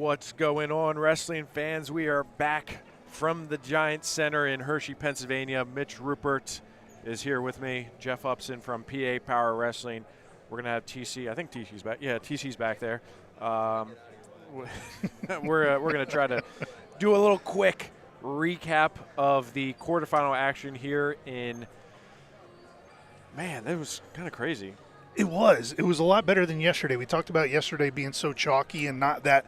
What's going on, wrestling fans? We are back from the Giants Center in Hershey, Pennsylvania. Mitch Rupert is here with me. Jeff Upson from PIAA Wrestling. We're going to have TC. I think TC's back. Yeah, TC's back there. We're going to try to do a little quick recap of the quarterfinal action here in – man, that was kind of crazy. It was. It was a lot better than yesterday. We talked about yesterday being so chalky and not that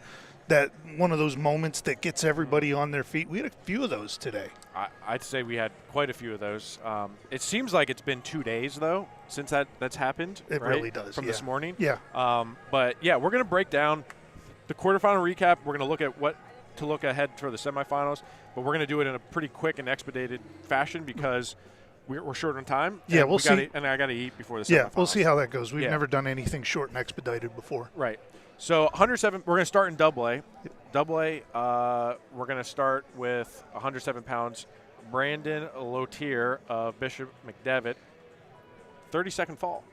one of those moments that gets everybody on their feet. We had a few of those today. I'd say we had quite a few of those. It seems like it's been 2 days, though, since that's happened. It right? really does. From this morning. Yeah. But, yeah, we're going to break down the quarterfinal recap. We're going to look at what to look ahead for the semifinals. But we're going to do it in a pretty quick and expedited fashion because we're short on time. Yeah, we'll see. And I got to eat before the semifinals. Yeah, we'll see how that goes. We've never done anything short and expedited before. Right. So 107, we're going to start in Double A. Double A, we're going to start with 107 pounds. Brandon Lotier of Bishop McDevitt, 30-second fall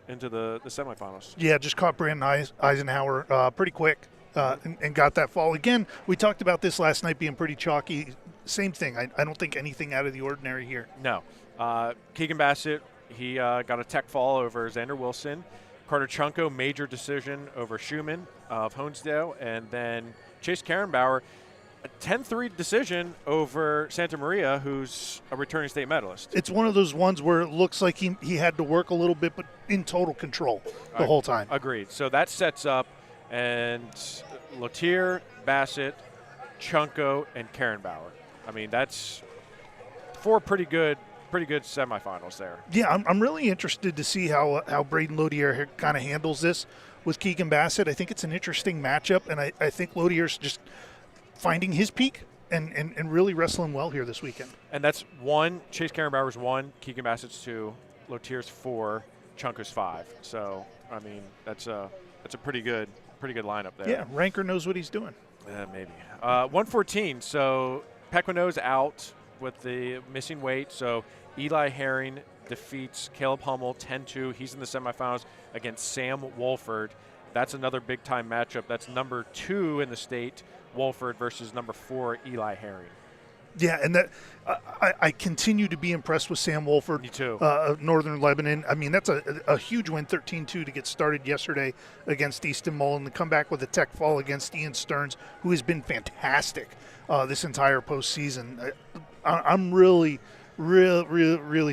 into the semifinals. Yeah, just caught Brandon Eisenhower pretty quick and got that fall. Again, we talked about this last night being pretty chalky. Same thing. I don't think anything out of the ordinary here. No. Keegan Bassett, he got a tech fall over Xander Wilson. Carter Chunko, major decision over Schumann of Honesdale. And then Chase Karenbauer, a 10-3 decision over Santa Maria, who's a returning state medalist. It's one of those ones where it looks like he had to work a little bit, but in total control the whole time. Agreed. So that sets up, and Lotier, Bassett, Chunko, and Karenbauer. I mean, that's four pretty good semifinals there. Yeah, I'm really interested to see how Braden Lotier kind of handles this with Keegan Bassett. I think it's an interesting matchup, and I think Lotier's just finding his peak and really wrestling well here this weekend. And that's 1. Chase Karenbauer's 1, Keegan Bassett's 2, Lotier's 4, Chunko's 5. So, I mean, that's a pretty good lineup there. Yeah, Ranker knows what he's doing. Maybe. 114, so Pequeno's out with the missing weight, so Eli Herring defeats Caleb Hummel 10-2. He's in the semifinals against Sam Wolford. That's another big-time matchup. That's number 2 in the state, Wolford, versus number 4, Eli Herring. Yeah, and that I continue to be impressed with Sam Wolford. Me too. Of Northern Lebanon. I mean, that's a huge win, 13-2 to get started yesterday against Easton Mullen, to come back with a tech fall against Ian Stearns, who has been fantastic this entire postseason. I'm really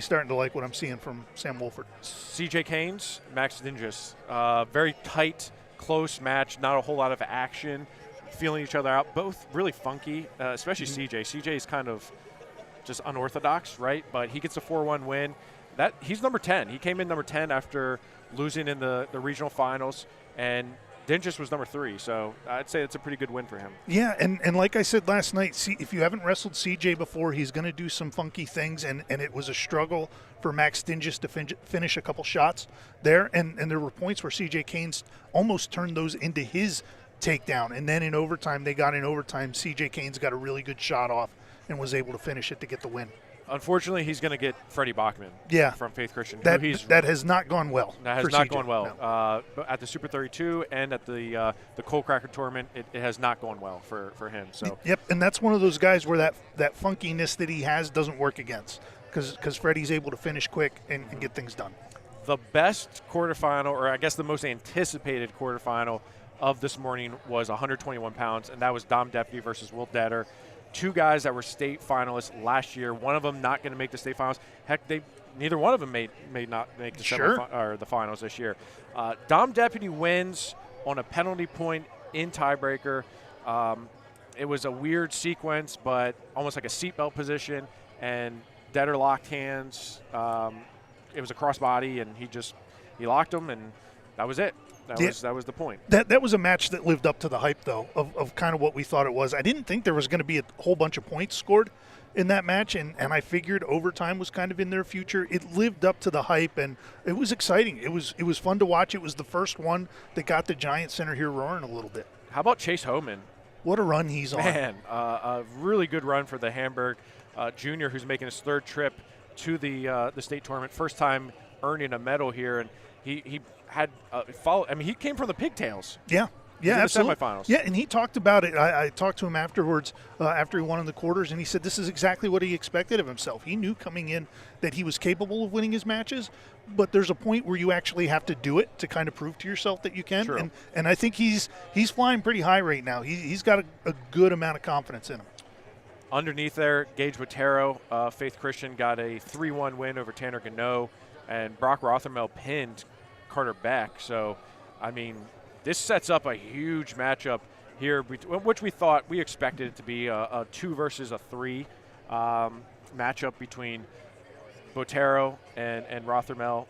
starting to like what I'm seeing from Sam Wolford. CJ Keynes, Max Dingus. Very tight, close match, not a whole lot of action, feeling each other out. Both really funky, especially CJ. CJ is kind of just unorthodox, right? But he gets a 4-1 win. He's number 10. He came in number 10 after losing in the regional finals, and Dingus was number 3, so I'd say it's a pretty good win for him. Yeah, and like I said last night, if you haven't wrestled CJ before, he's going to do some funky things, and it was a struggle for Max Dingus to finish a couple shots there, and there were points where CJ Keynes almost turned those into his takedown, and then in overtime, CJ Keynes got a really good shot off and was able to finish it to get the win. Unfortunately, he's going to get Freddie Bachman from Faith Christian. That has not gone well. That has not gone well. No. At the Super 32 and at the Coal Cracker tournament, it has not gone well for him. So Yep, and that's one of those guys where that funkiness that he has doesn't work against, because Freddie's able to finish quick and get things done. The best quarterfinal, or I guess the most anticipated quarterfinal of this morning, was 121 pounds, and that was Dom Deputy versus Will Detter. 2 guys that were state finalists last year. One of them not going to make the state finals. Heck, neither one of them may not make the the finals this year. Dom Deputy wins on a penalty point in tiebreaker. It was a weird sequence, but almost like a seatbelt position, and Detter locked hands. It was a crossbody, and he locked him, and that was it. That was the point. That was a match that lived up to the hype, though, of kind of what we thought it was. I didn't think there was going to be a whole bunch of points scored in that match, and I figured overtime was kind of in their future. It lived up to the hype, and it was exciting. It was fun to watch. It was the first one that got the Giant Center here roaring a little bit. How about Chase Homan? What a run he's on. Man, a really good run for the Hamburg junior, who's making his 3rd trip to the state tournament. First time earning a medal here, and he had follow. I mean, he came from the pigtails. Yeah. Yeah, in absolutely. the semifinals. Yeah, and he talked about it. I talked to him afterwards, after he won in the quarters, and he said this is exactly what he expected of himself. He knew coming in that he was capable of winning his matches, but there's a point where you actually have to do it to kind of prove to yourself that you can. True. And I think he's flying pretty high right now. He's got a good amount of confidence in him. Underneath there, Gage Botero, Faith Christian got a 3-1 win over Tanner Gano, and Brock Rothermel pinned Carter Beck. So, I mean, this sets up a huge matchup here, which we expected it to be a 2 versus a 3 matchup between Botero and Rothermel.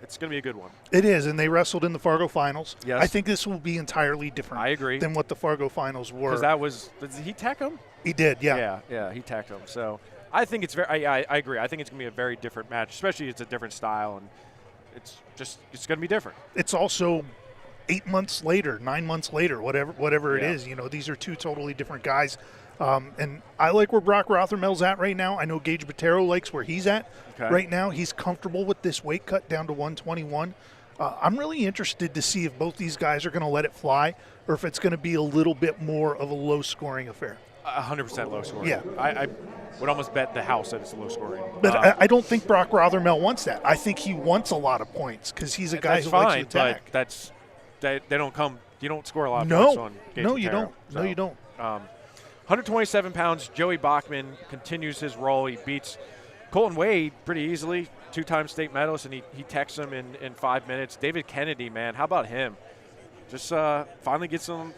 It's going to be a good one. It is, and they wrestled in the Fargo finals. Yes. I think this will be entirely different. I agree. Than what the Fargo finals were. Because did he tack him? He did, yeah. Yeah, he tacked him. So I think it's I agree. I think it's going to be a very different match, especially it's a different style, and it's going to be different. It's also 8 months later, 9 months later, whatever it is. You know, these are two totally different guys. And I like where Brock Rothermel's at right now. I know Gage Botero likes where he's at right now. He's comfortable with this weight cut down to 121. I'm really interested to see if both these guys are going to let it fly or if it's going to be a little bit more of a low-scoring affair. 100% low scoring. Yeah. I would almost bet the house that it's low scoring. But I don't think Brock Rothermel wants that. I think he wants a lot of points because he's a guy who likes to attack. But they don't come. You don't score a lot of points on Gage No, you Botero. don't. So, No, you don't. 127 pounds, Joey Bachman continues his role. He beats Colton Wade pretty easily, 2-time state medalist, and he techs him in 5 minutes. David Kennedy, man, how about him? Just finally gets him,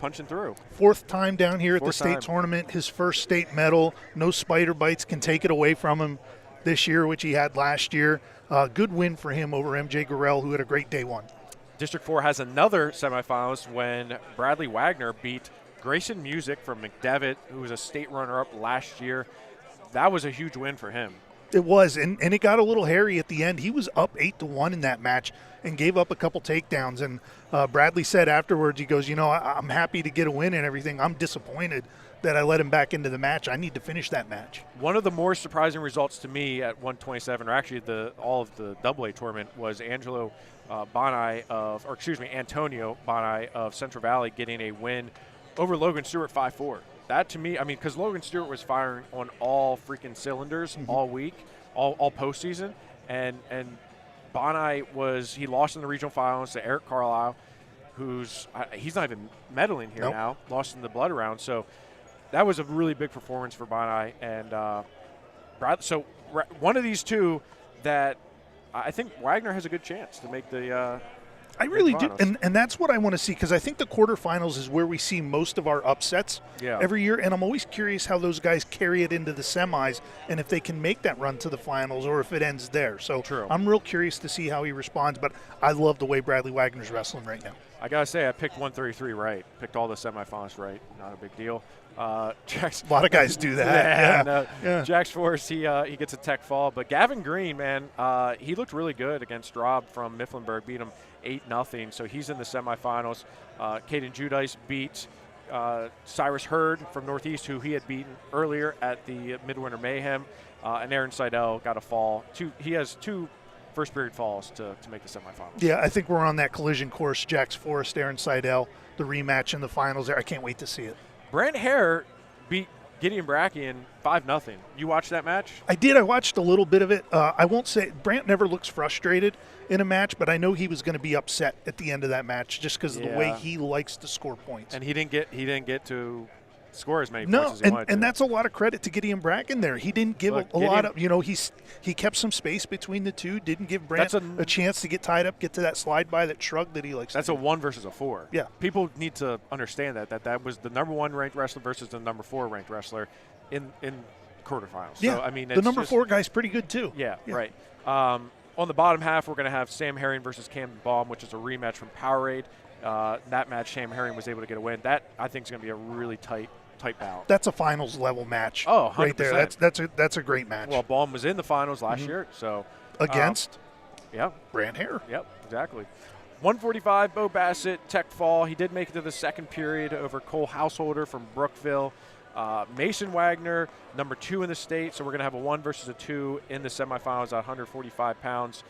punching through. 4th time down here at the state time. tournament, his first state medal. No spider bites can take it away from him this year, which he had last year. Good win for him over MJ Gorell, who had a great day one. District 4 has another semifinalist when Bradley Wagner beat Grayson Music from McDevitt, who was a state runner-up last year. That was a huge win for him. It was, and it got a little hairy at the end. He was up 8-1 in that match and gave up a couple takedowns. And Bradley said afterwards, he goes, I'm happy to get a win and everything. I'm disappointed that I let him back into the match. I need to finish that match. One of the more surprising results to me at 127, or actually all of the AA tournament, was Antonio Bonai of Central Valley getting a win over Logan Stewart 5-4. That to me, because Logan Stewart was firing on all freaking cylinders all week, all postseason, and Bonai he lost in the regional finals to Eric Carlisle, he's not even medaling here now, lost in the blood round. So that was a really big performance for Bonai and so one of these two that I think Wagner has a good chance to make the. I really do, and that's what I want to see because I think the quarterfinals is where we see most of our upsets every year, and I'm always curious how those guys carry it into the semis and if they can make that run to the finals or if it ends there. So I'm real curious to see how he responds, but I love the way Bradley Wagner's wrestling right now. I got to say, I picked 133 right, picked all the semifinals right, not a big deal. A lot of guys do that. Jax Forrest, he gets a tech fall, but Gavin Green, man, he looked really good against Rob from Mifflinburg, beat him 8-0, so he's in the semifinals. Caden Judice beat Cyrus Hurd from Northeast, who he had beaten earlier at the Midwinter Mayhem, and Aaron Seidel got a fall. He has 2 first period falls to make the semifinals. Yeah, I think we're on that collision course. Jax Forrest, Aaron Seidel, the rematch in the finals there. I can't wait to see it. Brant Hare beat Gideon Brackian 5-0. You watched that match? I did. I watched a little bit of it. I won't say Brant never looks frustrated in a match, but I know he was going to be upset at the end of that match just because of the way he likes to score points. And he didn't get to score as many points as he wanted to. And that's a lot of credit to Gideon Bracken there. He didn't give a lot of, he kept some space between the two, didn't give Brant a chance to get tied up, get to that slide by, that shrug that he likes. That's to a 1 versus a 4. Yeah. People need to understand that was the number 1 ranked wrestler versus the number 4 ranked wrestler in quarterfinals. Yeah. So, I mean, the number 4 guy's pretty good too. Yeah. Right. On the bottom half, we're going to have Sam Herring versus Camden Baum, which is a rematch from Powerade. That match, Sam Herring was able to get a win. That, I think, is going to be a really tight bout. That's a finals level match. Oh, 100%. Right there. That's a great match. Well, Baum was in the finals last year, so against Brant Hare. Yep, exactly. 145, Bo Bassett, tech fall. He did make it to the second period over Cole Householder from Brookville. Mason Wagner, number 2 in the state, so we're going to have a 1 versus a 2 in the semifinals at 145 pounds.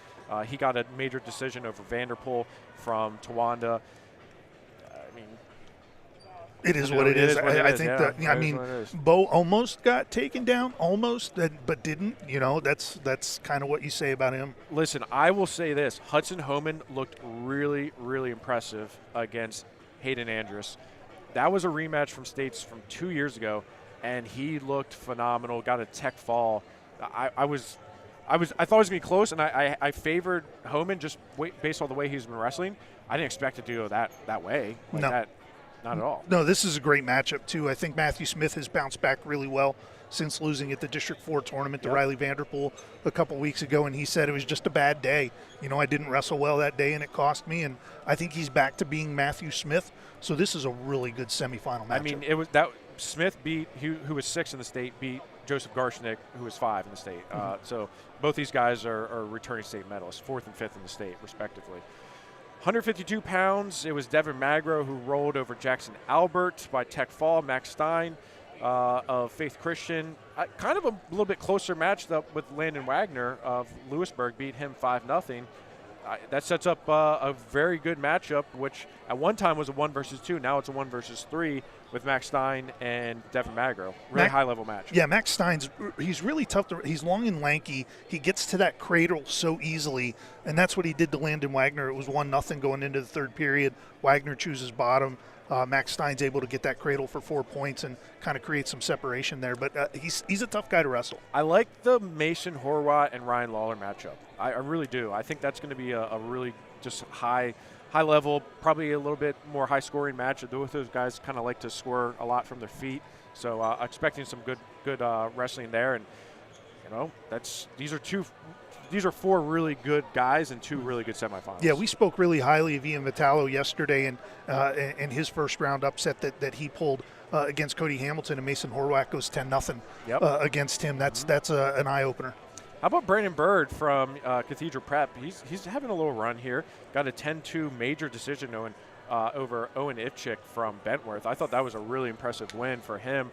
He got a major decision over Vanderpool from Towanda. It is what it is. I think yeah. that, I mean, Bo almost got taken down, but didn't. That's kind of what you say about him. Listen, I will say this. Hudson Homan looked really, really impressive against Hayden Andrus. That was a rematch from States from 2 years ago, and he looked phenomenal, got a tech fall. I thought it was going to be close, and I favored Homan just based on the way he's been wrestling. I didn't expect it to go that way. No. Not at all. No, this is a great matchup, too. I think Matthew Smith has bounced back really well since losing at the District 4 tournament to Riley Vanderpool a couple weeks ago, and he said it was just a bad day. I didn't wrestle well that day, and it cost me, and I think he's back to being Matthew Smith, so this is a really good semifinal matchup. I mean, it was that Smith who was 6 in the state, beat Joseph Garshnick, who was 5 in the state. So both these guys are returning state medalists, 4th and 5th in the state, respectively. 152 pounds, it was Devin Magro who rolled over Jackson Albert by tech fall. Max Stein of Faith Christian. Kind of a little bit closer match with Landon Wagner of Lewisburg, beat him 5-0. That sets up a very good matchup, which at one time was a 1 versus 2. Now it's a 1 versus 3 with Max Stein and Devin Magro. Really high-level match. Yeah, Max he's really tough. He's long and lanky. He gets to that cradle so easily, and that's what he did to Landon Wagner. It was 1-0 going into the third period. Wagner chooses bottom. Max Stein's able to get that cradle for 4 points and kind of create some separation there. But he's a tough guy to wrestle. I like the Mason Horwat and Ryan Lawler matchup. I really do. I think that's going to be a really just high level, probably a little bit more high scoring match. Both those guys kind of like to score a lot from their feet. So expecting some good wrestling there. And these are 4 really good guys and 2 really good semifinals. Yeah, we spoke really highly of Ian Vitalo yesterday and his first round upset that he pulled against Cody Hamilton, and Mason Horwat goes 10-0 against him. That's an eye opener. How about Brandon Bird from Cathedral Prep? He's having a little run here. Got a 10-2 major decision over Owen Ipchick from Bentworth. I thought that was a really impressive win for him.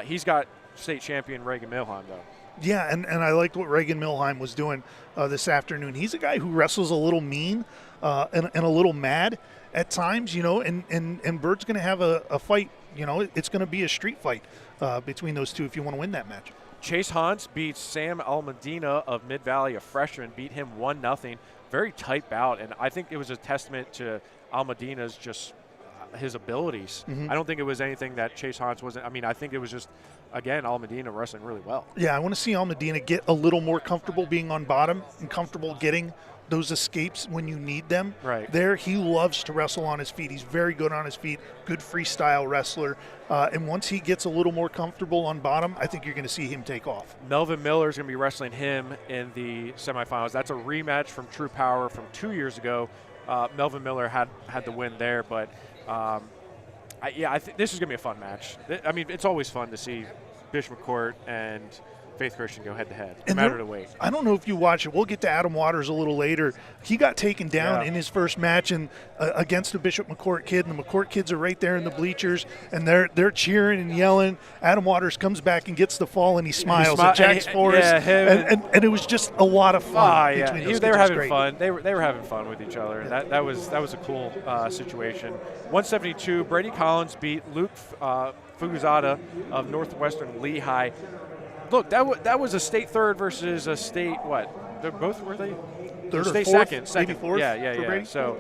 He's got state champion Reagan Milheim, though. Yeah, and I liked what Reagan Milheim was doing this afternoon. He's a guy who wrestles a little mean and a little mad at times, and Bird's going to have a fight. It's going to be a street fight between those two if you want to win that match. Chase Hans beats Sam Almedina of Mid-Valley, a freshman, beat him 1-0. Very tight bout, and I think it was a testament to Almedina's just his abilities. I don't think it was anything that Chase Hans wasn't. I mean, I think it was just, again, Almedina wrestling really well. Yeah, I want to see Almedina get a little more comfortable being on bottom and comfortable getting those escapes when you need them. Right. There, he loves to wrestle on his feet. He's very good on his feet, good freestyle wrestler. And once he gets a little more comfortable on bottom, I think you're going to see him take off. Melvin Miller is going to be wrestling him in the semifinals. That's a rematch from True Power from 2 years ago. Melvin Miller had the win there, but I think this is going to be a fun match. I mean, it's always fun to see Bishop McCourt and Faith Christian go head-to-head, no matter the weight. I don't know if you watch it. We'll get to Adam Waters a little later. He got taken down in his first match against the Bishop McCourt kid, and the McCourt kids are right there in the bleachers, and they're cheering and yelling. Adam Waters comes back and gets the fall, and he smiles at Jax Forrest. And it was just a lot of fun between those They were having fun. They were having fun with each other, and that was a cool situation. 172, Brady Collins beat Luke Fuguzada of Northwestern Lehigh. Look, that was a state third versus a state what? They're both were they? Third state or fourth, second. maybe fourth. Yeah. So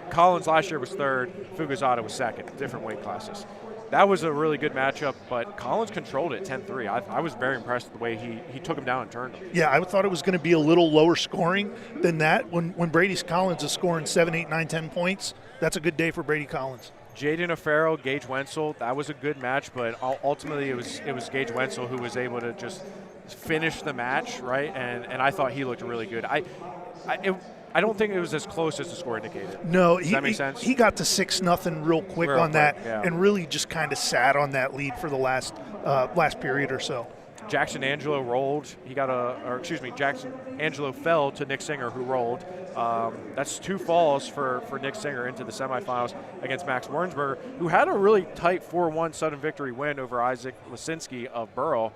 Collins last year was third. Fuguzada was second. Different weight classes. That was a really good matchup, but Collins controlled it 10-3. I was very impressed with the way he took him down and turned him. Yeah, I thought it was going to be a little lower scoring than that. When Brady Collins is scoring 7, 8, 9, 10 points, that's a good day for Brady Collins. Jaden O'Farrell, Gage Wenzel, that was a good match, but ultimately it was Gage Wenzel who was able to just finish the match, right? And I thought he looked really good. I don't think it was as close as the score indicated. No, Does that make sense? He got to 6-0 real quick and really just kind of sat on that lead for the last period or so. Jackson Angelo rolled. Jackson Angelo fell to Nick Singer, who rolled. That's 2 falls for Nick Singer into the semifinals against Max Wernsberger, who had a really tight 4-1 sudden victory win over Isaac Lisinski of Burrell.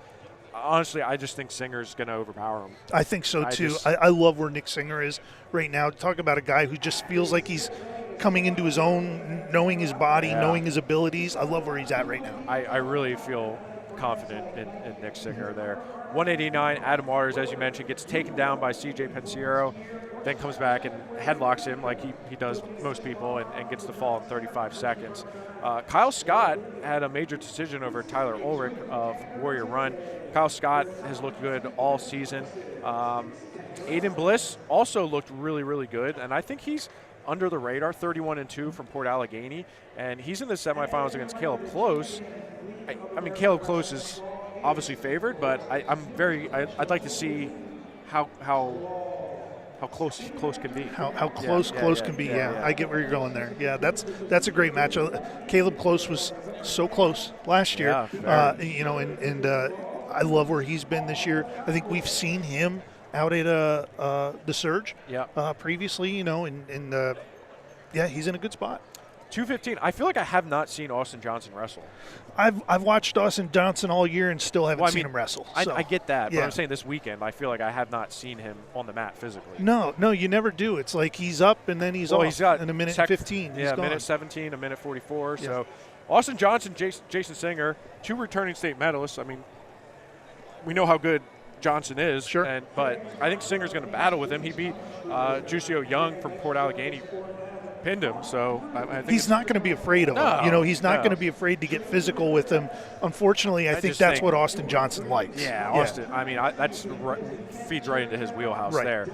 Honestly, I just think Singer's going to overpower him. I think so, too. I love where Nick Singer is right now. Talk about a guy who just feels like he's coming into his own, knowing his body, knowing his abilities. I love where he's at right now. I really feel confident in Nick Singer there. 189, Adam Waters, as you mentioned, gets taken down by CJ Pensiero, then comes back and headlocks him like he does most people and gets the fall in 35 seconds. Kyle Scott had a major decision over Tyler Ulrich of Warrior Run. Kyle Scott has looked good all season. Aiden Bliss also looked really, really good, and I think he's under the radar, 31-2 from Port Allegheny, and he's in the semifinals against Caleb Close. I mean, Caleb Close is obviously favored, but I'd like to see how close can be. How close can be. Yeah, I get where you're going there. Yeah, that's a great match. Caleb Close was so close last year. And I love where he's been this year. I think we've seen him out at the Surge previously, and he's in a good spot. 215. I feel like I have not seen Austin Johnson wrestle. I've watched Austin Johnson all year and still haven't seen him wrestle. So. I get that, but I'm saying this weekend I feel like I have not seen him on the mat physically. No, you never do. It's like he's up and then he's off. He's got in a minute 15. Yeah, a minute 17, a minute 44. Yeah. So Austin Johnson, Jason Singer, 2 returning state medalists. I mean, we know how good Johnson is, sure. But I think Singer's going to battle with him. He beat Jusio Young from Port Allegheny, pinned him, so I think he's not going to be afraid of him. He's not going to be afraid to get physical with him. Unfortunately, I think that's what Austin Johnson likes. Yeah, Austin. I mean, that's feeds right into his wheelhouse there.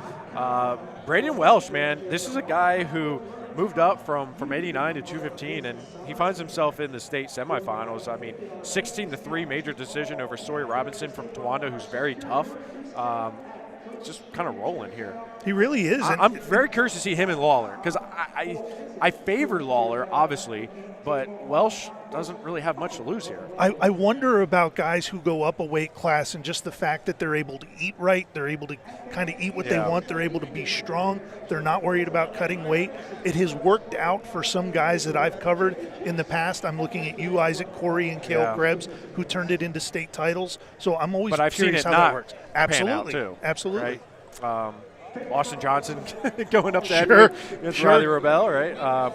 Braden Welsh, man, this is a guy who moved up from 89 to 215, and he finds himself in the state semifinals. I mean, 16-3 major decision over Sawyer Robinson from Towanda, who's very tough. Just kind of rolling here. He really is. I'm very curious to see him and Lawler, because I favor Lawler, obviously, but Welsh doesn't really have much to lose here. I wonder about guys who go up a weight class and just the fact that they're able to eat right, they're able to kind of eat what they want, they're able to be strong, they're not worried about cutting weight. It has worked out for some guys that I've covered in the past. I'm looking at you, Isaac Corey, and Cale Krebs, who turned it into state titles. So I'm always curious how that works. Absolutely. Too, absolutely. Right? Austin Johnson going up to Henry against Riley Robel, right?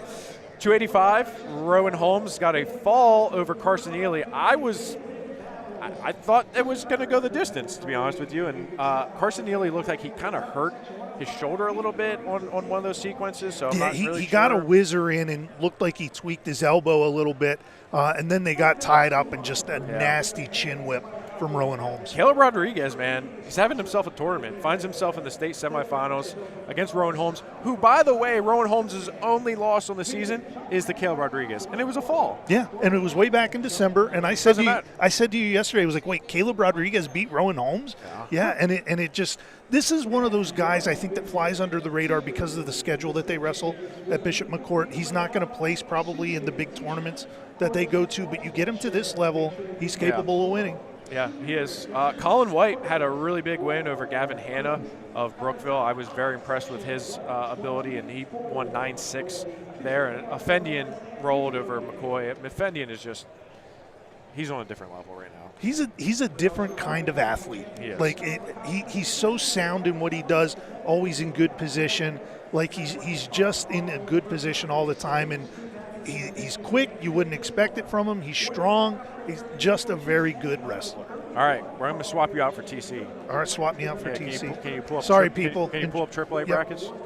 285, Rowan Holmes got a fall over Carson Ely. I thought it was going to go the distance, to be honest with you. And Carson Ely looked like he kind of hurt his shoulder a little bit on one of those sequences. So I'm not really sure. He got a whizzer in and looked like he tweaked his elbow a little bit. And then they got tied up and just a nasty chin whip from Rowan Holmes. Caleb Rodriguez, man, he's having himself a tournament. Finds himself in the state semifinals against Rowan Holmes, who, by the way, Rowan Holmes' only loss on the season is to Caleb Rodriguez, and it was a fall. Yeah, and it was way back in December. And I said to you yesterday, I was like, wait, Caleb Rodriguez beat Rowan Holmes? Yeah, and it just. This is one of those guys, I think, that flies under the radar because of the schedule that they wrestle at Bishop McCourt. He's not going to place probably in the big tournaments that they go to, but you get him to this level, he's capable of winning. Yeah, he is. Colin White had a really big win over Gavin Hanna of Brookville. I was very impressed with his ability, and he won 9-6 there. And Effendian rolled over McCoy. Effendian is just – he's on a different level right now. He's a different kind of athlete. He is. Like he's so sound in what he does, always in good position. Like he's just in a good position all the time, and he's quick. You wouldn't expect it from him. He's strong. He's just a very good wrestler. All right, I'm going to swap you out for TC. All right, swap me out for TC. Can you pull up? Sorry, people. Can you pull up AAA brackets? All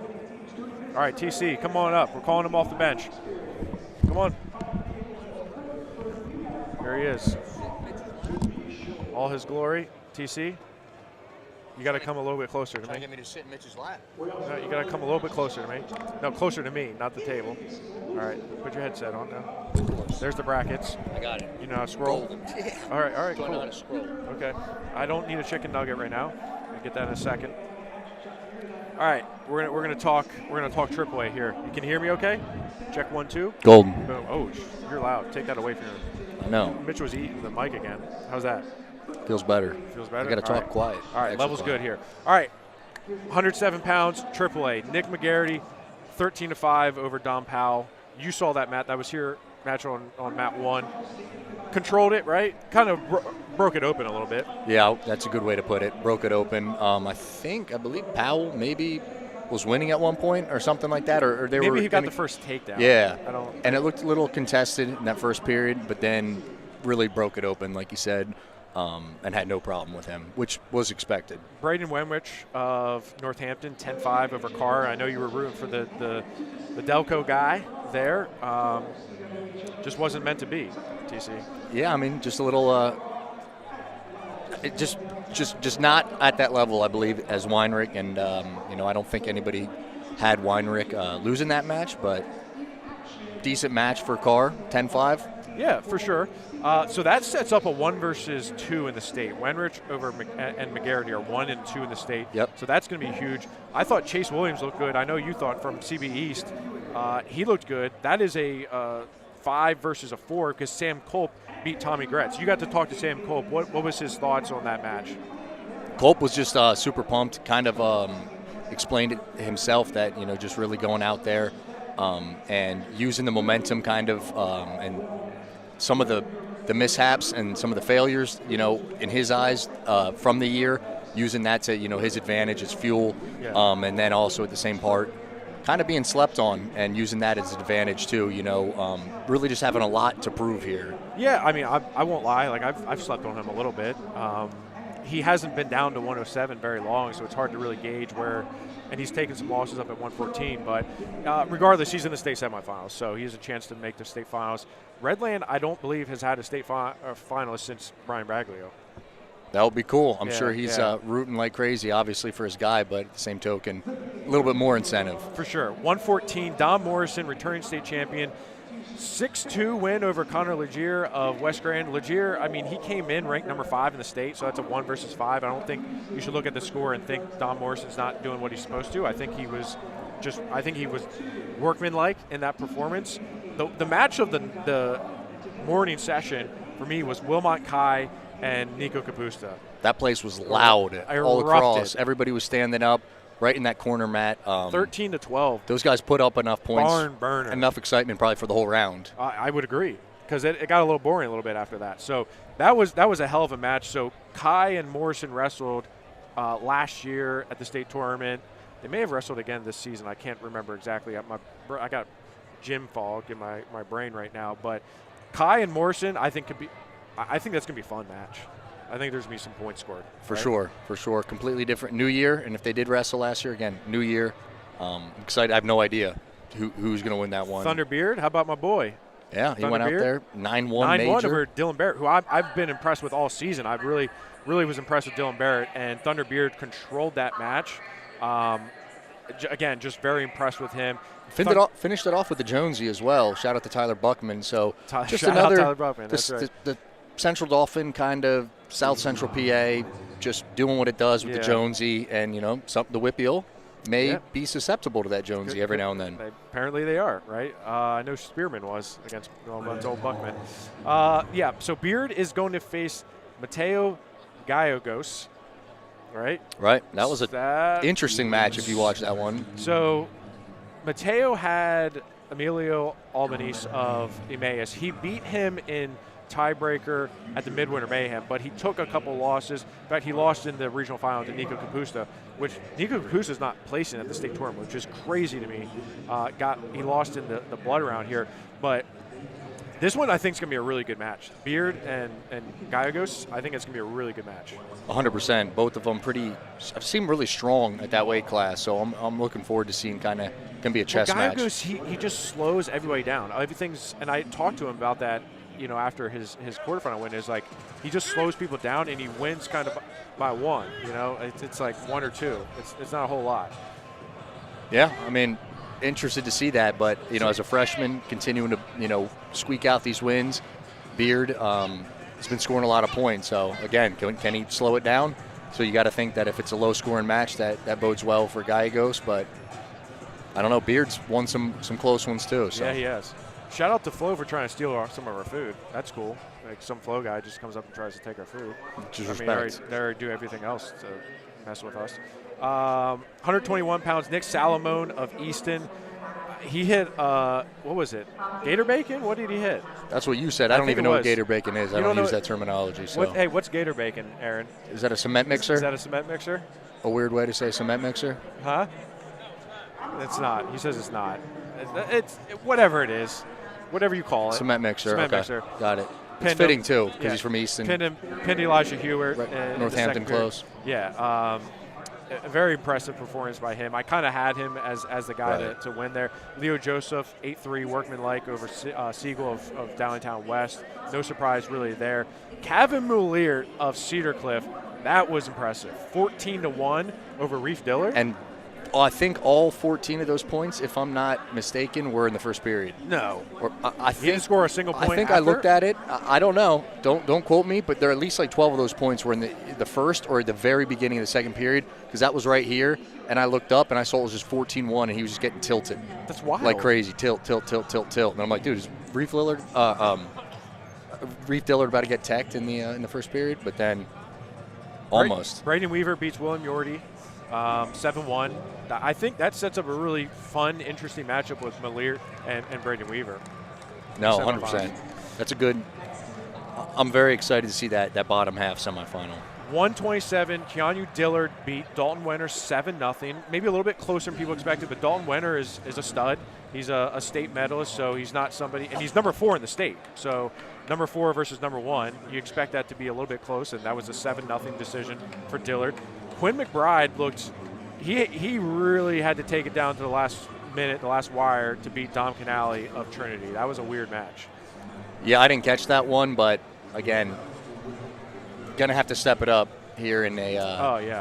right, TC, come on up. We're calling him off the bench. Come on. There he is. All his glory, TC. You got to come a little bit closer to me. Trying to get me to sit in Mitch's lap. No, you got to come a little bit closer to me. No, closer to me, not the table. All right, put your headset on now. There's the brackets. I got it. You know how to scroll? All right, Don't cool. know how to scroll. Okay. I don't need a chicken nugget right now. I'll get that in a second. All right, we're gonna talk AAA here. You can hear me okay? Check 1 2. Golden. Boom. Oh, you're loud. Take that away from you. I know. Mitch was eating the mic again. How's that? Feels better. Feels better? I got to talk quiet. All right, level's good here. All right, 107 pounds, AAA. Nick McGarity, 13-5 over Dom Powell. You saw that, Matt. That was here match on mat 1. Controlled it, right? Kind of broke it open a little bit. Yeah, that's a good way to put it. Broke it open. I believe Powell maybe was winning at one point or something like that, or they Maybe were. he got the first takedown. Yeah, I don't. And it looked a little contested in that first period, but then really broke it open, like you said, and had no problem with him, which was expected. Braden Wenwich of Northampton, 10-5 over Carr. I know you were rooting for the Delco guy there. Just wasn't meant to be, TC. Yeah, I mean, just a little. It just not at that level, I believe, as Weinrich, and I don't think anybody had Weinrich losing that match, but decent match for Carr, 10-5. Yeah, for sure. So that sets up a 1 versus 2 in the state. Wenrich and McGarity are 1 and 2 in the state. Yep. So that's going to be huge. I thought Chase Williams looked good. I know you thought from CB East. He looked good. That is a 5 versus a 4 because Sam Culp beat Tommy Gretz. You got to talk to Sam Culp. What was his thoughts on that match? Culp was just super pumped, kind of explained it himself that, just really going out there and using the momentum kind of and some of the mishaps and some of the failures, in his eyes from the year, using that to, his advantage as fuel. Yeah. And then also at the same part, kind of being slept on and using that as an advantage too, really just having a lot to prove here. Yeah, I mean, I won't lie. Like, I've slept on him a little bit. He hasn't been down to 107 very long, so it's hard to really gauge where – and he's taken some losses up at 114. But regardless, he's in the state semifinals, so he has a chance to make the state finals. Redland, I don't believe, has had a state finalist since Brian Braglio. That would be cool. I'm sure he's rooting like crazy, obviously, for his guy, but at the same token, a little bit more incentive. For sure. 114, Dom Morrison, returning state champion. 6-2 win over Connor Legier of West Grand. Legier, I mean, he came in ranked number 5 in the state, so that's a 1 versus 5. I don't think you should look at the score and think Dom Morrison's not doing what he's supposed to. I think he was workmanlike in that performance. The match of the morning session for me was Wilmot Kai and Nico Capusta. That place was loud all across. Everybody was standing up right in that corner mat. 13-12. Those guys put up enough points. Barn burner. Enough excitement probably for the whole round. I would agree because it got a little boring a little bit after that. So that was a hell of a match. So Kai and Morrison wrestled last year at the state tournament. They may have wrestled again this season. I can't remember exactly. I got gym fog in my brain right now. But Kai and Morrison, I think that's going to be a fun match. I think there's going to be some points scored. For sure. Completely different. New year, and if they did wrestle last year, again, new year. Excited. I have no idea who's going to win that one. Thunder Beard, how about my boy? Yeah, he went out there, 9-1 major. 9-1 over Dylan Barrett, who I've been impressed with all season. I really was impressed with Dylan Barrett, and Thunder Beard controlled that match. Again, just very impressed with him. Finished it off with the Jonesy as well. Shout out to Tyler Buckman. So just shout another out Tyler Buckman. That's right. the Central Dauphin kind of South Central PA, just doing what it does with the Jonesy, and the Whippeal may be susceptible to that Jonesy every now and then. Apparently they are, right? I know Spearman was against old Buckman. So Beard is going to face Mateo Gallegos, right? Right. That was an interesting match if you watch that one. So Mateo had Emilio Albanese of Emmaus. He beat him in tiebreaker at the Midwinter Mayhem, but he took a couple losses. In fact, he lost in the regional final to Nico Capusta, which Nico Capusta is not placing at the state tournament, which is crazy to me. He lost in the blood round here, but this one I think is going to be a really good match. Beard and Gallegos, I think it's going to be a really good match. 100%. Both of them seem really strong at that weight class, so I'm looking forward to seeing kind of going to be a chess match. Gallegos, he just slows everybody down. And I talked to him about that, after his quarterfinal win, is like he just slows people down and he wins kind of by one. It's like 1 or 2. It's not a whole lot. Yeah, I mean, interested to see that, but as a freshman, continuing to squeak out these wins. Beard has been scoring a lot of points. So again, can he slow it down? So you got to think that if it's a low-scoring match, that bodes well for Gallegos. But I don't know. Beard's won some close ones too. So. Yeah, he has. Shout out to Flo for trying to steal some of our food. That's cool. Like some Flo guy just comes up and tries to take our food. They already do everything else to mess with us. 121 pounds, Nick Salamone of Easton. He hit, what was it? Gator bacon? What did he hit? That's what you said. I don't even know what gator bacon is. I don't use that terminology. So. What's gator bacon, Aaron? Is that a cement mixer? Is that a cement mixer? A weird way to say cement mixer? Huh? It's not. He says it's not. It's whatever it is, whatever you call it. Cement mixer. Cement okay. mixer. Got it. Pinned It's fitting him. too because Yeah. he's from Easton. Pinned Elijah Hewert. Right. in Northampton the second period. close. Yeah. A very impressive performance by him. I kind of had him as the guy Right. to win there. Leo Joseph, 8-3, workmanlike over Siegel of Downtown West. No surprise really there. Kevin Mulier of Cedar Cliff, that was impressive. 14-1 over Reef Dillard. And I think all 14 of those points, if I'm not mistaken, were in the first period. No. Or I He didn't think score a single point I think after? I looked at it. I don't know. Don't quote me, but there are at least like 12 of those points were in the first or the very beginning of the second period because that was right here. And I looked up and I saw it was just 14-1 and he was just getting tilted. That's wild. Like crazy. Tilt. And I'm like, dude, is Reef Dillard about to get teched in the first period? But then almost. Braden Weaver beats William Yorty 7-1. I think that sets up a really fun, interesting matchup with Mulier and Braden Weaver. No, Semifinals. 100%. That's a good. I'm very excited to see that bottom half semifinal. 127, Keanu Dillard beat Dalton Wenner 7-0. Maybe a little bit closer than people expected, but Dalton Wenner is a stud. He's a state medalist, so he's not somebody, and he's number 4 in the state. So number 4 versus number 1, you expect that to be a little bit close, and that was a 7-0 decision for Dillard. Quinn McBride looked, he really had to take it down to the last minute, the last wire, to beat Dom Canale of Trinity. That was a weird match. Yeah, I didn't catch that one, but again, gonna have to step it up here in a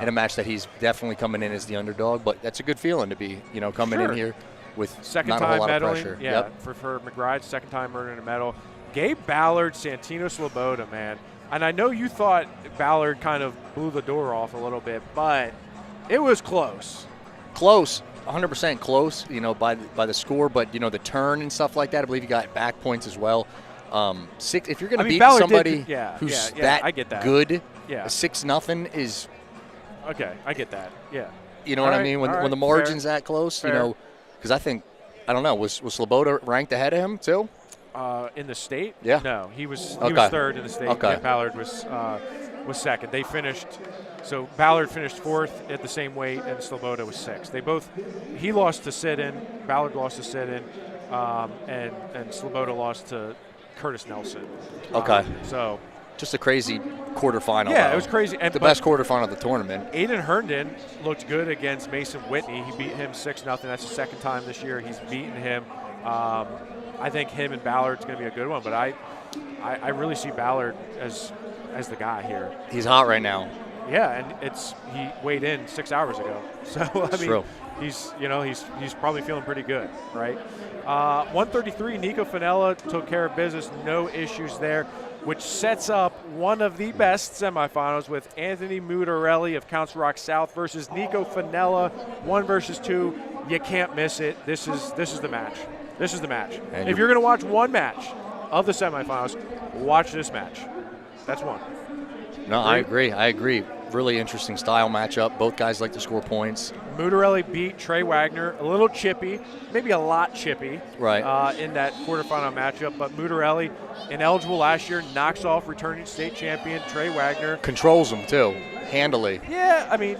in a match that he's definitely coming in as the underdog. But that's a good feeling to be coming in here with second not a time whole lot of medaling. pressure. Yeah, Yep. for McBride, second time earning a medal. Gabe Ballard, Santino Sloboda, man. And I know you thought Ballard kind of blew the door off a little bit, but it was close. Close, 100% close. By the score, but the turn and stuff like that. I believe he got back points as well. If you're going to beat Ballard somebody who's that I get that. good, Yeah. 6-0 is. Okay, I get that. Yeah. You know what I mean? When the margin's that close, Fair. because I don't know, was Sloboda ranked ahead of him too? In the state? Yeah. No, he was Okay. third in the state. Okay. Yeah, Ballard was second. They finished. So Ballard finished 4th at the same weight, and Sloboda was 6th. He lost to sit-in. Ballard lost to sit-in, and Sloboda lost to Curtis Nelson. Okay. So Just a crazy quarterfinal. yeah, though. it was crazy. The best quarterfinal of the tournament. Aiden Herndon looked good against Mason Whitney. He beat him 6-0. That's the second time this year he's beaten him. I think him and Ballard's going to be a good one, but I really see Ballard as the guy here. He's hot right now. Yeah, and he weighed in 6 hours ago. So I mean, true. he's probably feeling pretty good, right? 133, Nico Finella took care of business, no issues there, which sets up one of the best semifinals with Anthony Mutarelli of Counts Rock South versus Nico Finella, 1 versus 2. You can't miss it. This is the match. This is the match. And if you're going to watch one match of the semifinals, watch this match. That's one. No, I agree. Really interesting style matchup. Both guys like to score points. Mutarelli beat Trey Wagner, a little chippy, maybe a lot chippy, Right. in that quarterfinal matchup. But Mutarelli, ineligible last year, knocks off returning state champion Trey Wagner. Controls him too, handily. Yeah, I mean,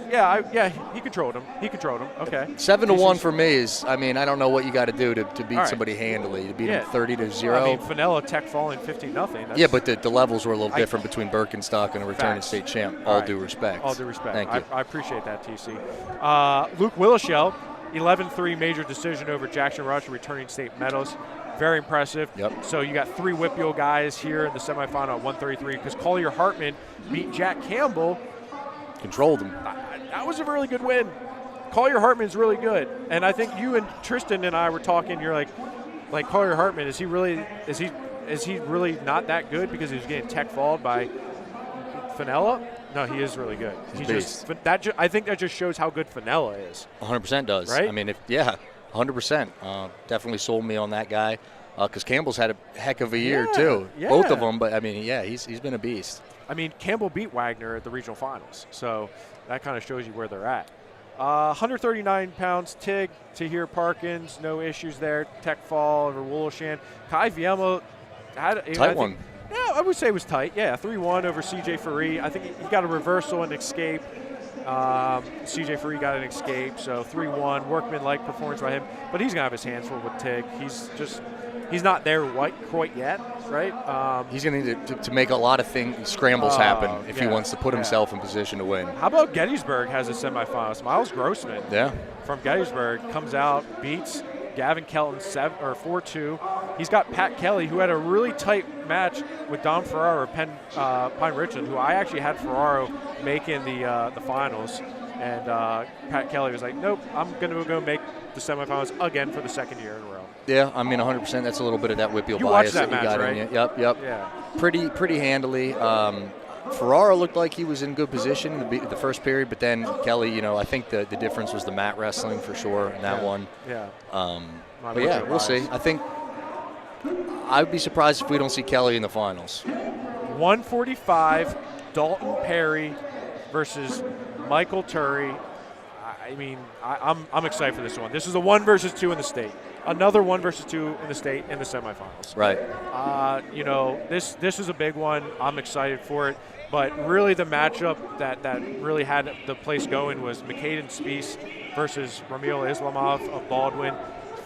he controlled him. Okay. 7-1 for me is. I mean, I don't know what you got to do to beat right. somebody handily. To beat Yeah. him 30-0. Well, I mean, Finella tech falling 15-0. Yeah, but the levels were a little different between Birkenstock and a returning Facts. state champ. All All right. due respect. All due respect. Thank you. I appreciate that, TC. Luke Willishell, 11-3 major decision over Jackson Rush, returning state medals. Very impressive. Yep. So you got 3 Whippeal guys here in the semifinal at 133 because Collier Hartman beat Jack Campbell. Controlled him. That was a really good win. Collier Hartman's really good. And I think you and Tristan and I were talking, you're like Collier Hartman, is he really not that good because he was getting tech fouled by Finella? No, he is really good. I think that just shows how good Finella is. 100% does. Right? I mean, 100%. Definitely sold me on that guy because Campbell's had a heck of a year too. Yeah. Both of them, but I mean, he's been a beast. I mean, Campbell beat Wagner at the regional finals, so that kind of shows you where they're at. 139 pounds, Tig, Tahir Parkins, no issues there. Tech fall over Woolshan. Kai Viemo had a Tight one. Yeah, I would say it was tight. Yeah, 3-1 over CJ Faree. I think he got a reversal and escape. CJ Free got an escape, so 3-1. Workman-like performance by him, but he's going to have his hands full with Tig. He's not there quite yet, right? He's going to need to make a lot of scrambles happen if he wants to put himself in position to win. How about Gettysburg has a semifinalist? Miles Grossman from Gettysburg comes out, beats Gavin Kelton 4-2. He's got Pat Kelly, who had a really tight match with Dom Ferraro, Pine Richland, who I actually had Ferraro making the finals. And Pat Kelly was like, nope, I'm going to go make the semifinals again for the second year in a row. Yeah, I mean, 100%. That's a little bit of that Whippeal you bias that you match, got right? in you. Yep. Yeah. Pretty handily. Ferraro looked like he was in good position in the first period, but then Kelly, I think the difference was the mat wrestling for sure in that one. Yeah. But yeah, we'll see. I think I would be surprised if we don't see Kelly in the finals. 145, Dalton Perry versus Michael Turry. I mean, I'm excited for this one. This is a 1 versus 2 in the state. Another 1 versus 2 in the state in the semifinals. Right. This is a big one. I'm excited for it. But really the matchup that really had the place going was Makaden Spies versus Ramil Islamov of Baldwin.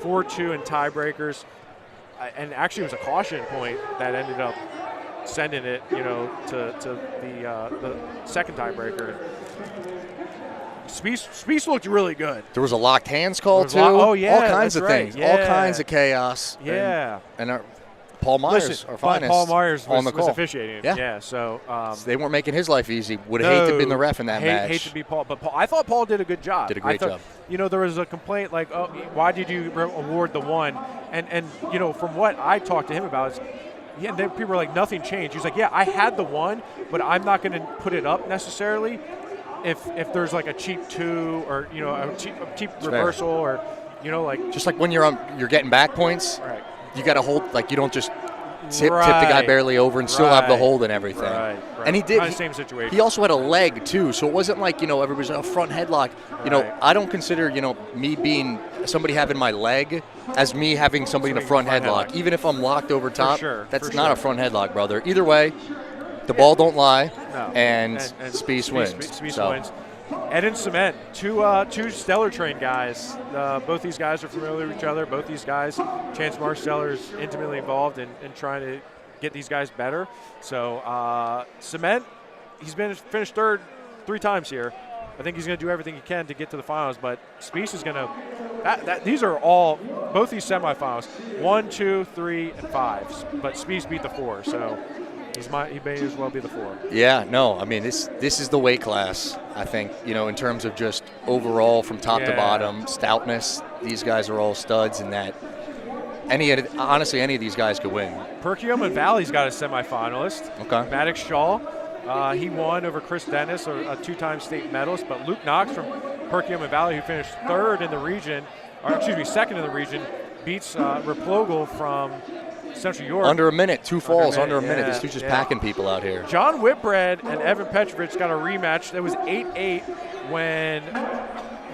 4-2 in tiebreakers. And actually it was a caution point that ended up sending it, to the second tiebreaker. Spies looked really good. There was a locked hands call too. Oh yeah, all kinds of things, yeah. all kinds of chaos. Yeah, and Paul Myers, our finest, Paul Myers on the was call. officiating. Yeah. So they weren't making his life easy. Would have hated to be in the ref in that match. Hate to be Paul, but I thought Paul did a good job. Did a great job. There was a complaint like, oh, why did you award the 1? And from what I talked to him about is. Yeah, and then people were like, nothing changed. He's like, yeah, I had the 1, but I'm not going to put it up necessarily if there's like a cheap 2 or a cheap reversal fair. Or like just like when you're getting back points, right. You got to hold, like you don't just tip the guy barely over and still have the hold and everything. Right. And he did. Kind of same situation. He also had a leg too, so it wasn't like everybody's a front headlock. Right. I don't consider me being somebody having my leg as me having somebody in a front headlock. Even if I'm locked over top, that's not a front headlock, brother. Either way, the ball don't lie, and Spies wins. Spies wins. Ed and Cement, two Stellar Train guys. Both these guys are familiar with each other. Both these guys, Chance Marsteller is intimately involved in trying to get these guys better. So Cement, he's been finished third 3 times here. I think he's going to do everything he can to get to the finals, but Spies is going to these are all, both these semifinals, 1, 2, 3, and 5. But Spies beat the 4, so he may as well be the 4. Yeah, no, I mean, this is the weight class, I think, in terms of just overall from top to bottom, stoutness, these guys are all studs in that. Honestly, any of these guys could win. Perkiomen Valley's got a semifinalist. Okay. Maddox Shaw. He won over Chris Dennis, a 2-time state medalist, but Luke Knox from Perkiomen Valley, who finished second in the region, beats Replogle from Central York. Under a minute, 2 falls, under a minute. These two just packing people out here. John Whitbread and Evan Petrovich got a rematch. That was 8-8 when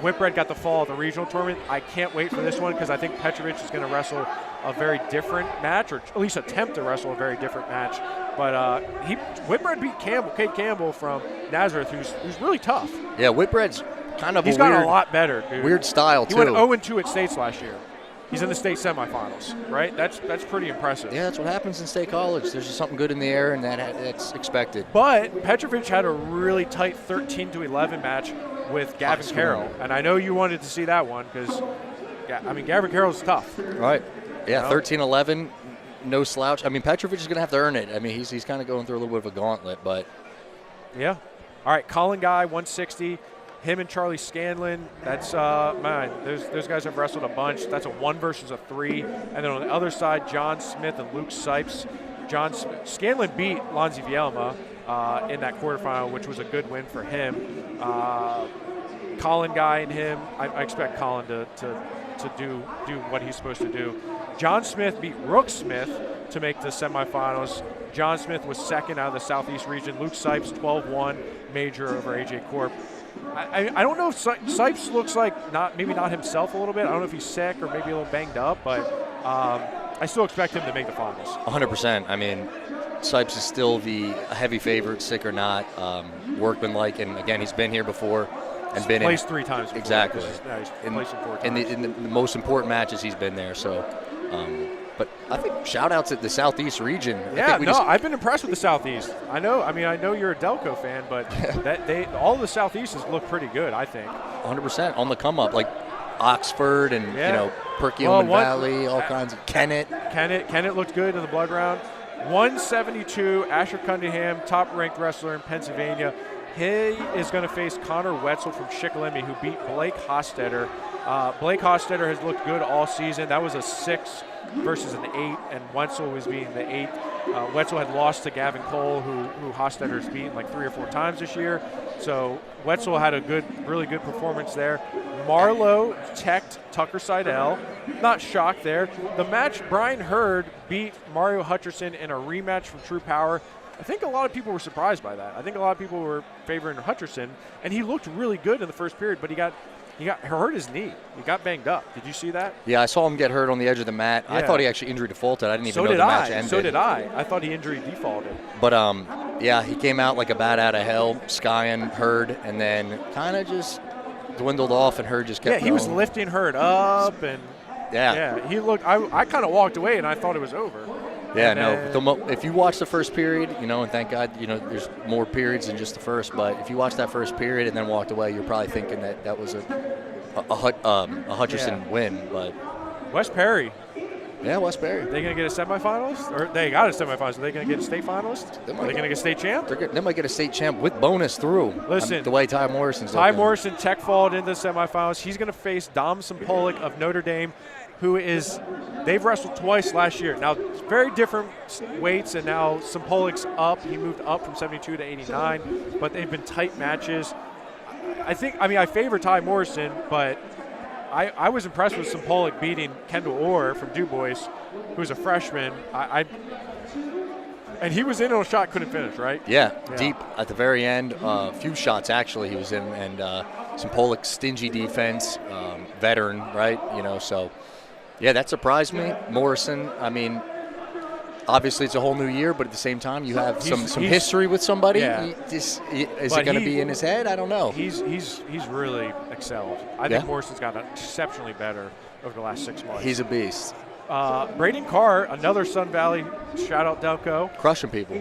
Whitbread got the fall at the regional tournament. I can't wait for this one because I think Petrovich is going to wrestle a very different match, or at least attempt to wrestle a very different match. But Whitbread beat Cade Campbell from Nazareth, who's really tough. Yeah, Whitbread's kind of He's gotten a lot better, dude. Weird style, too. He went 0-2 at states last year. He's in the state semifinals, right? That's pretty impressive. Yeah, that's what happens in state college. There's just something good in the air, and that's expected. But Petrovich had a really tight 13-11 match with Gavin Carroll, and I know you wanted to see that one because, Gavin Carroll's tough. Right. Yeah, 13-11, no slouch. I mean, Petrovich is going to have to earn it. I mean, he's kind of going through a little bit of a gauntlet, but. Yeah. All right, Colin Guy, 160. Him and Charlie Scanlon, that's, those guys have wrestled a bunch. That's a 1 versus a 3. And then on the other side, John Smith and Luke Sipes. Scanlon beat Lonzy Vielma in that quarterfinal, which was a good win for him. Colin Guy and him, I expect Colin to do what he's supposed to do. John Smith beat Rook Smith to make the semifinals. John Smith was second out of the Southeast region. Luke Sipes, 12-1, major over AJ Corp. I don't know if Sipes looks like maybe not himself a little bit. I don't know if he's sick or maybe a little banged up, but I still expect him to make the finals. 100%. I mean, Sipes is still the heavy favorite, sick or not, workmanlike, and again, he's been here before and been placed 3 times before. Exactly. He's placed in 4 times. In the most important matches, he's been there. So, but I think shout outs at the Southeast region. Yeah, I've been impressed with the Southeast. I know you're a Delco fan, but all the Southeast has looked pretty good, I think. 100% on the come up, like Oxford and Perkiomen Valley, all kinds of Kennett looked good in the blood round. 172, Asher Cunningham, top-ranked wrestler in Pennsylvania. He is going to face Connor Wetzel from Shikellamy, who beat Blake Hostetter. Blake Hostetter has looked good all season. That was a 6 versus an 8, and Wetzel was being the 8. Wetzel had lost to Gavin Cole, who Hostetter's beaten like 3 or 4 times this year. So Wetzel had a really good performance there. Marlowe teched Tucker Seidel. Not shocked there. The match, Brian Hurd beat Mario Hutcherson in a rematch from True Power. I think a lot of people were surprised by that. I think a lot of people were favoring Hutcherson, and he looked really good in the first period, but he hurt his knee. He got banged up. Did you see that? Yeah, I saw him get hurt on the edge of the mat. Yeah. I thought he actually injury defaulted. I didn't even know the match ended. So did I. I thought he injury defaulted. But he came out like a bat out of hell, skying Hurd, and then kind of just dwindled off, and Hurd just kept going. He was lifting Hurd up, and he looked. I kind of walked away, and I thought it was over. Yeah, if you watch the first period, and thank God, there's more periods than just the first, but if you watch that first period and then walked away, you're probably thinking that was a Hutcherson win. But West Perry. Yeah, West Perry. Are they going to get a semifinalist? Or they got a semifinalist. Are they going to get a state finalist? Are they going to get a state champ? They might get a state champ with bonus through. Listen. The way Ty Morrison's Ty Morrison tech falled into the semifinals. He's going to face Dom Sampolic of Notre Dame, they've wrestled twice last year. Now, very different weights, and now Sampolic's up. He moved up from 72 to 89, but they've been tight matches. I favor Ty Morrison, but I was impressed with Sampolic beating Kendall Orr from Du Bois, who's a freshman. And he was in on a shot, couldn't finish, right? Yeah, deep at the very end. A few shots, actually, he was in. And Sampolic's stingy defense, veteran, right? So... Yeah, that surprised me. Morrison, obviously it's a whole new year, but at the same time you have some history with somebody. Yeah. Is it going to be in his head? I don't know. He's really excelled. I think Morrison's gotten exceptionally better over the last 6 months. He's a beast. Braden Carr, another Sun Valley, shout out Delco. Crushing people.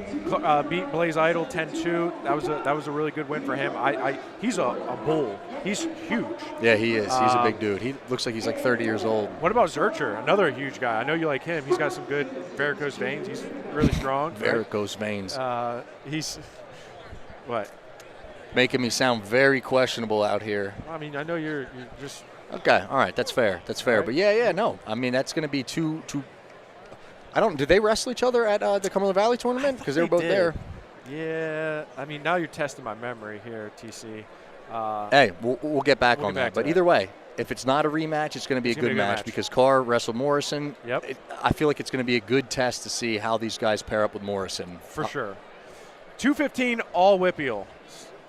Beat Blaze Idol 10-2. That was a really good win for him. He's a bull. He's huge. Yeah, he is. He's a big dude. He looks like he's like 30 years old. What about Zurcher? Another huge guy. I know you like him. He's got some good varicose veins. He's really strong. Varicose veins. He's what? Making me sound very questionable out here. I know you're just. Okay, all right, that's fair. That's fair. Right. But no. That's going to be two. Did they wrestle each other at the Cumberland Valley tournament? Because they were both there. Yeah, now you're testing my memory here, TC. Hey, we'll get back on that. But either way, if it's not a rematch, it's going to be a good match because Carr wrestled Morrison. Yep. I feel like it's going to be a good test to see how these guys pair up with Morrison. For sure. 215, all Whippeal.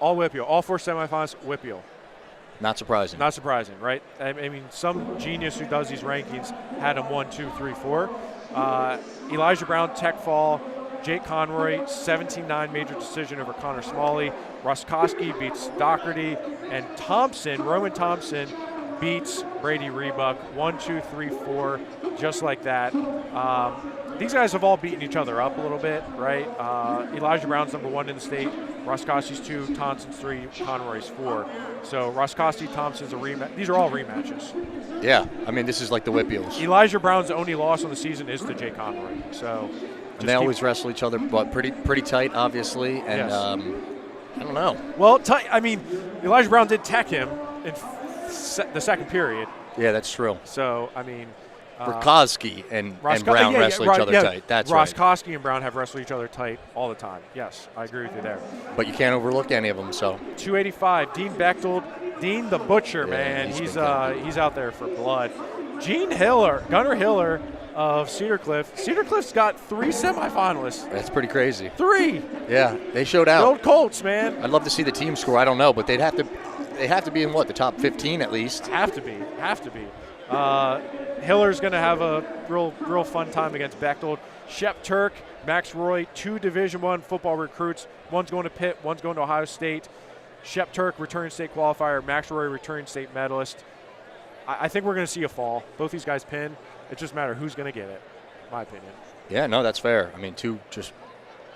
All 4 semifinals, Whippeal. Not surprising. Not surprising, right? Some genius who does these rankings had him 1, 2, 3, 4. Elijah Brown, tech fall. Jake Conroy, 17-9 major decision over Connor Smalley. Roskowski beats Doherty. And Roman Thompson, beats Brady Rebuck 1, 2, 3, 4, just like that. These guys have all beaten each other up a little bit, right? Elijah Brown's number 1 in the state. Roskowski's 2, Thompson's 3, Conroy's 4. So Roskowski, Thompson's a rematch. These are all rematches. Yeah, this is like the Whippeals. Elijah Brown's only loss on the season is to Jay Conroy. So. And they always wrestle each other, but pretty tight, obviously. And I don't know. Well, Elijah Brown did tech him in the second period. Yeah, that's true. So, Roskowski and Brown wrestle each other tight. That's right. Roskowski and Brown have wrestled each other tight all the time. Yes, I agree with you there. But you can't overlook any of them. So 285, Dean Bechtold, Dean the Butcher, man. He's out there for blood. Gunnar Hiller of Cedar Cliff. Cedar Cliff's got 3 semifinalists. That's pretty crazy. 3. Yeah, they showed out. The old Colts, man. I'd love to see the team score. I don't know, but they have to be in the top 15 at least. Have to be. Hiller's going to have a real fun time against Bechtold. Shep Turk, Max Roy, 2 Division I football recruits. One's going to Pitt, one's going to Ohio State. Shep Turk, returning state qualifier. Max Roy, returning state medalist. I think we're going to see a fall. Both these guys pin. It just matters who's going to get it, in my opinion. Yeah, no, that's fair. I mean, 2 just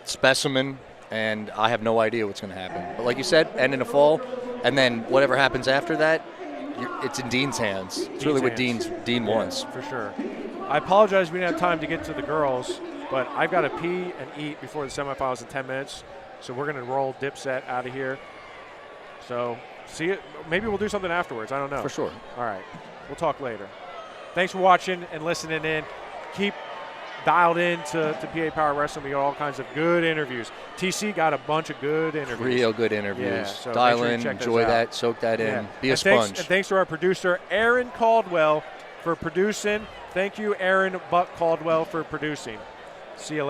specimen, and I have no idea what's going to happen. But like you said, end in a fall, and then whatever happens after that, it's in Dean's hands. It's really what Dean wants. For sure. I apologize we didn't have time to get to the girls, but I've got to pee and eat before the semifinals in 10 minutes. So we're going to roll Dipset out of here. So see it. Maybe we'll do something afterwards. I don't know. For sure. All right. We'll talk later. Thanks for watching and listening in. Keep dialed in to PA Power Wrestling. We got all kinds of good interviews. TC got a bunch of good interviews. Real good interviews. Yeah, so Dial make sure you in, check those enjoy out. that, soak that in, be a sponge. And thanks to our producer, Aaron Caldwell, for producing. Thank you, Aaron Buck Caldwell, for producing. See you later.